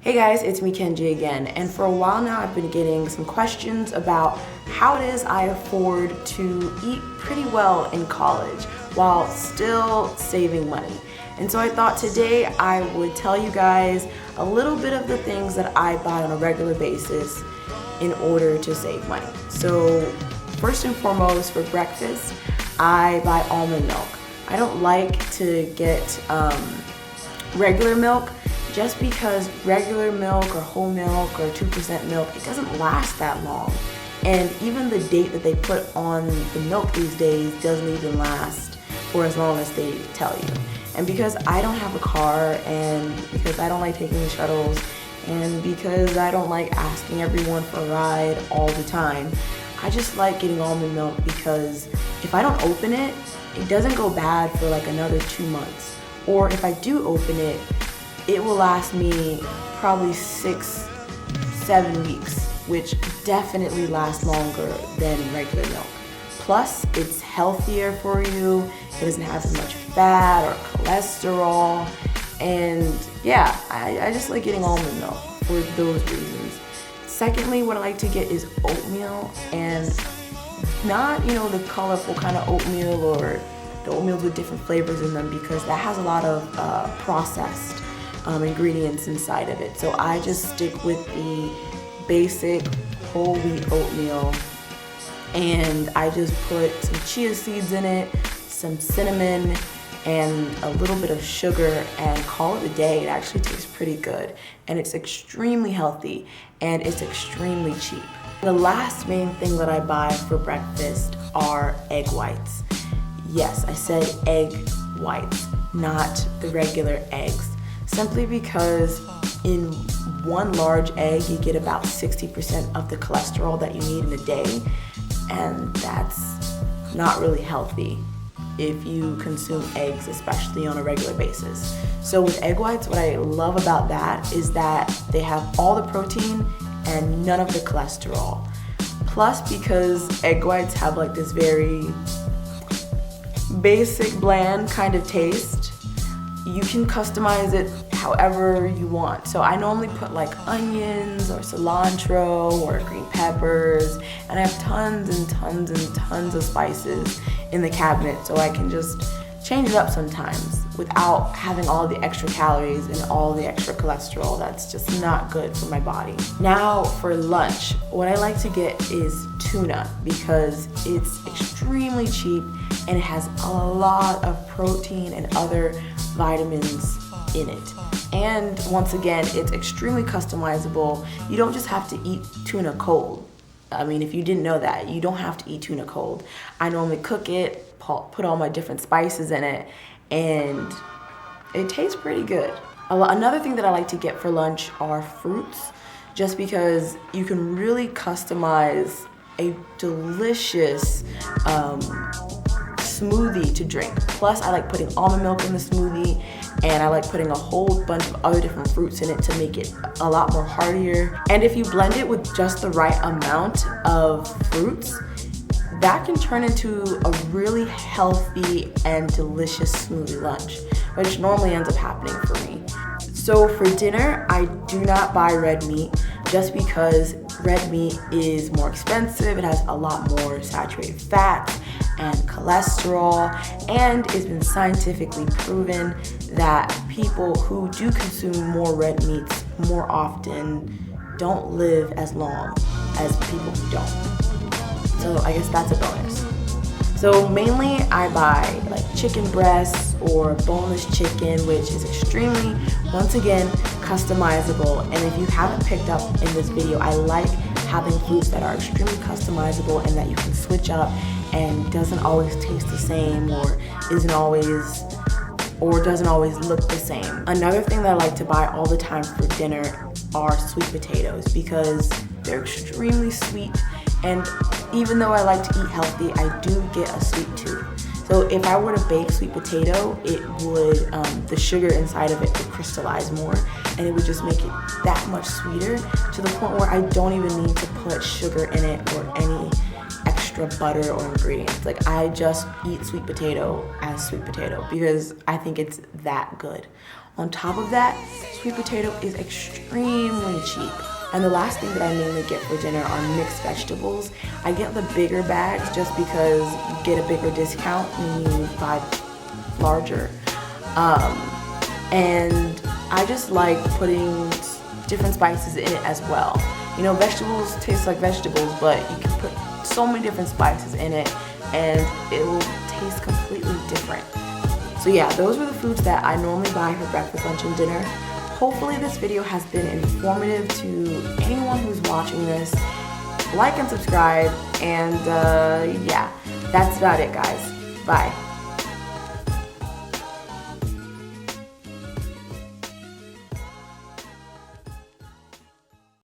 Hey guys, it's me Kenji again, and for a while now I've been getting some questions about how it is I afford to eat pretty well in college while still saving money. And so I thought today I would tell you guys a little bit of the things that I buy on a regular basis in order to save money. So first and foremost, for breakfast, I buy almond milk. I don't like to get regular milk just because regular milk or whole milk or 2% milk, it doesn't last that long. And even the date that they put on the milk these days doesn't even last for as long as they tell you. And because I don't have a car, and because I don't like taking the shuttles, and because I don't like asking everyone for a ride all the time, I just like getting almond milk because if I don't open it, it doesn't go bad for like another 2 months. Or if I do open it, it will last me probably 6-7 weeks, which definitely lasts longer than regular milk. Plus, it's healthier for you. It doesn't have as much fat or cholesterol. And yeah, I just like getting almond milk for those reasons. Secondly, what I like to get is oatmeal, and not, the colorful kind of oatmeal or the oatmeals with different flavors in them, because that has a lot of processed ingredients inside of it. So I just stick with the basic whole wheat oatmeal, and I just put some chia seeds in it, some cinnamon, and a little bit of sugar, and call it a day. It actually tastes pretty good, and it's extremely healthy, and it's extremely cheap. The last main thing that I buy for breakfast are egg whites. Yes, I said egg whites, not the regular eggs. Simply because in one large egg, you get about 60% of the cholesterol that you need in a day, and that's not really healthy if you consume eggs, especially on a regular basis. So with egg whites, what I love about that is that they have all the protein and none of the cholesterol. Plus, because egg whites have like this very basic, bland kind of taste, you can customize it however you want. So I normally put like onions or cilantro or green peppers, and I have tons and tons and tons of spices in the cabinet, so I can just change it up sometimes without having all the extra calories and all the extra cholesterol. That's just not good for my body. Now for lunch, what I like to get is tuna, because it's extremely cheap and it has a lot of protein and other vitamins in it. And once again, it's extremely customizable. You don't just have to eat tuna cold. I mean, if you didn't know that, you don't have to eat tuna cold. I normally cook it, put all my different spices in it, and it tastes pretty good. Another thing that I like to get for lunch are fruits, just because you can really customize a delicious smoothie to drink. Plus, I like putting almond milk in the smoothie, and I like putting a whole bunch of other different fruits in it to make it a lot more heartier. And if you blend it with just the right amount of fruits, that can turn into a really healthy and delicious smoothie lunch, which normally ends up happening for me. So for dinner, I do not buy red meat, just because red meat is more expensive. It has a lot more saturated fats and cholesterol, and it's been scientifically proven that people who do consume more red meats more often don't live as long as people who don't. So I guess that's a bonus. So mainly I buy like chicken breasts or boneless chicken, which is extremely, once again, customizable. And if you haven't picked up in this video, I like having foods that are extremely customizable and that you can switch up and doesn't always taste the same, or doesn't always look the same. Another thing that I like to buy all the time for dinner are sweet potatoes, because they're extremely sweet, and even though I like to eat healthy, I do get a sweet tooth. So if I were to bake sweet potato, it would, the sugar inside of it would crystallize more, and it would just make it that much sweeter, to the point where I don't even need to put sugar in it or any extra butter or ingredients. Like, I just eat sweet potato as sweet potato because I think it's that good. On top of that, sweet potato is extremely cheap. And the last thing that I mainly get for dinner are mixed vegetables. I get the bigger bags just because you get a bigger discount when you buy larger. And I just like putting different spices in it as well. You know, vegetables taste like vegetables, but you can put so many different spices in it and it will taste completely different. So yeah, those were the foods that I normally buy for breakfast, lunch, and dinner. Hopefully this video has been informative to anyone who's watching this. Like and subscribe, and yeah, that's about it, guys. Bye.